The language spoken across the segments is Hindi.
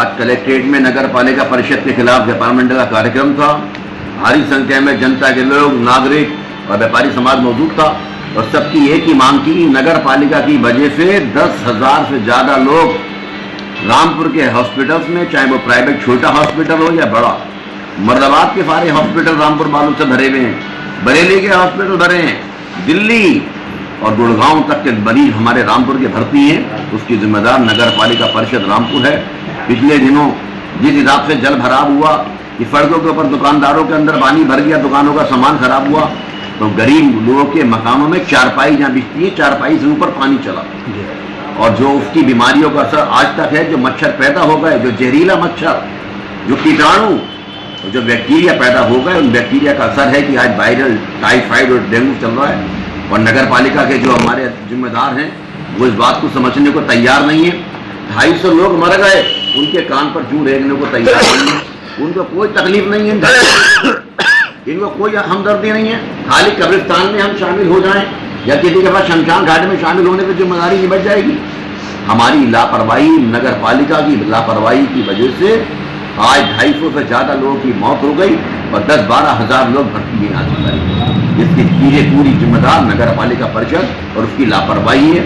आज कलेक्ट्रेट में नगर पालिका परिषद के खिलाफ डिपार्टमेंट का कार्यक्रम था। भारी संख्या में जनता के लोग, नागरिक और व्यापारी समाज मौजूद था और सबकी एक ही मांग थी कि नगर पालिका की वजह से 10,000 से ज़्यादा लोग रामपुर के हॉस्पिटल्स में, चाहे वो प्राइवेट छोटा हॉस्पिटल हो या बड़ा, मर्दाबाद के सारे हॉस्पिटल रामपुर बालू से भरे हुए हैं, बरेली के हॉस्पिटल भरे हैं, दिल्ली और गुड़गांव तक के मरीज हमारे रामपुर के भर्ती हैं। उसकी जिम्मेदार नगर पालिका परिषद रामपुर है। पिछले दिनों जिस हिसाब से जल भराव हुआ कि सड़कों के ऊपर दुकानदारों के अंदर पानी भर गया, दुकानों का सामान खराब हुआ, तो गरीब लोगों के मकानों में चारपाई जहाँ बिछती है, चारपाई से ऊपर पानी चला और जो उसकी बीमारियों का असर आज तक है। जो मच्छर पैदा हो गए, जो जहरीला मच्छर, जो कीटाणु, जो बैक्टीरिया पैदा हो गए, उन बैक्टीरिया का असर है कि आज वायरल टाइफाइड और डेंगू चल रहा है। और नगर पालिका के जो हमारे जिम्मेदार हैं वो इस बात को समझने को तैयार नहीं है। 250 लोग मर गए, उनके कान पर जूं रेंगने को तैयार नहीं है। उनको कोई तकलीफ नहीं है, इनको कोई हमदर्दी नहीं है। खाली कब्रिस्तान में हम शामिल हो जाएं या किसी के पास शमशान घाट में शामिल होने की जिम्मेदारी निभट जाएगी। हमारी लापरवाही, नगर पालिका की लापरवाही की वजह से आज 250 से ज़्यादा लोगों की मौत हो गई और 10-12 हज़ार लोग भर्ती में आ। इसकी पूरी जिम्मेदार नगर पालिका परिषद और उसकी लापरवाही है।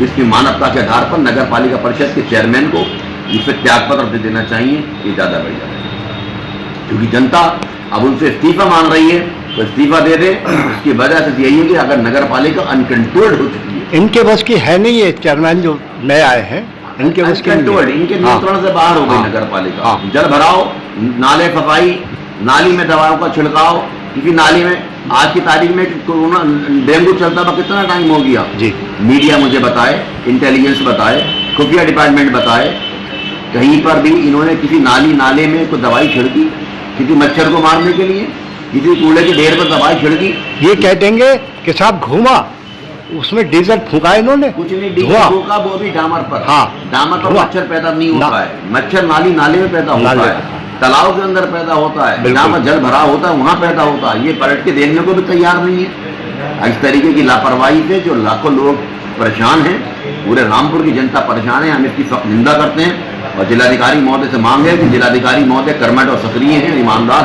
इसकी मानवता के आधार पर नगर पालिका परिषद के चेयरमैन को इसे त्यागपत्र दे देना चाहिए, ये ज़्यादा बढ़िया है। क्योंकि जनता अब उनसे इस्तीफा मांग रही है तो इस्तीफा दे दे। इसकी वजह से यही है कि अगर नगर पालिका अनकंट्रोल्ड हो चुकी है, इनके बस की है नहीं, ये चेयरमैन जो नए आए हैं इनके बस की इनके नियंत्रण से बाहर हो गई नगर पालिका। जल भराव, नाले सफाई, नाली में दवाओं का छिड़काव, किसी नाली में आज की तारीख में कोरोना डेंगू चलता हुआ कितना टाइम हो गया जी। मीडिया मुझे बताए, इंटेलिजेंस बताए, खुफिया डिपार्टमेंट बताए, कहीं पर भी इन्होंने किसी नाले में कोई दवाई छिड़की, किसी मच्छर को मारने के लिए, किसी कूड़े के ढेर पर दवाई छिड़की। ये कह देंगे कि साहब घूमा, उसमें डीजल फूका इन्होंने, कुछ नहीं डीजल फूका, वो भी डामर पर। हाँ, डामर पर मच्छर पैदा नहीं होता है। मच्छर नाले में पैदा होता है, तालाब के अंदर पैदा होता है, जहाँ पर जल भरा होता है वहाँ पैदा होता है। ये पलट के देखने को भी तैयार नहीं है। इस तरीके की लापरवाही से जो लाखों लोग परेशान हैं, पूरे रामपुर की जनता परेशान है। हम इसकी सख्त निंदा करते हैं और जिलाधिकारी महोदय से मांग है कि जिलाधिकारी महोदय कर्मठ और सक्रिय हैं, ईमानदार,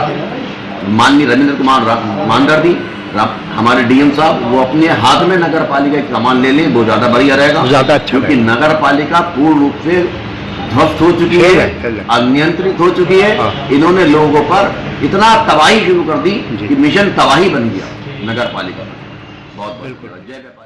माननीय रविंद्र कुमार मांडरदी, हमारे डीएम साहब, वो अपने हाथ में नगर पालिका की कमान ले लें, वो ज़्यादा बढ़िया रहेगा, ज़्यादा अच्छा, क्योंकि नगर पालिका पूर्ण रूप से ध्वस्त हो चुकी है, अनियंत्रित हो चुकी है। इन्होंने लोगों पर इतना तबाही शुरू कर दी कि मिशन तबाही बन गया नगर पालिका। बहुत बहुत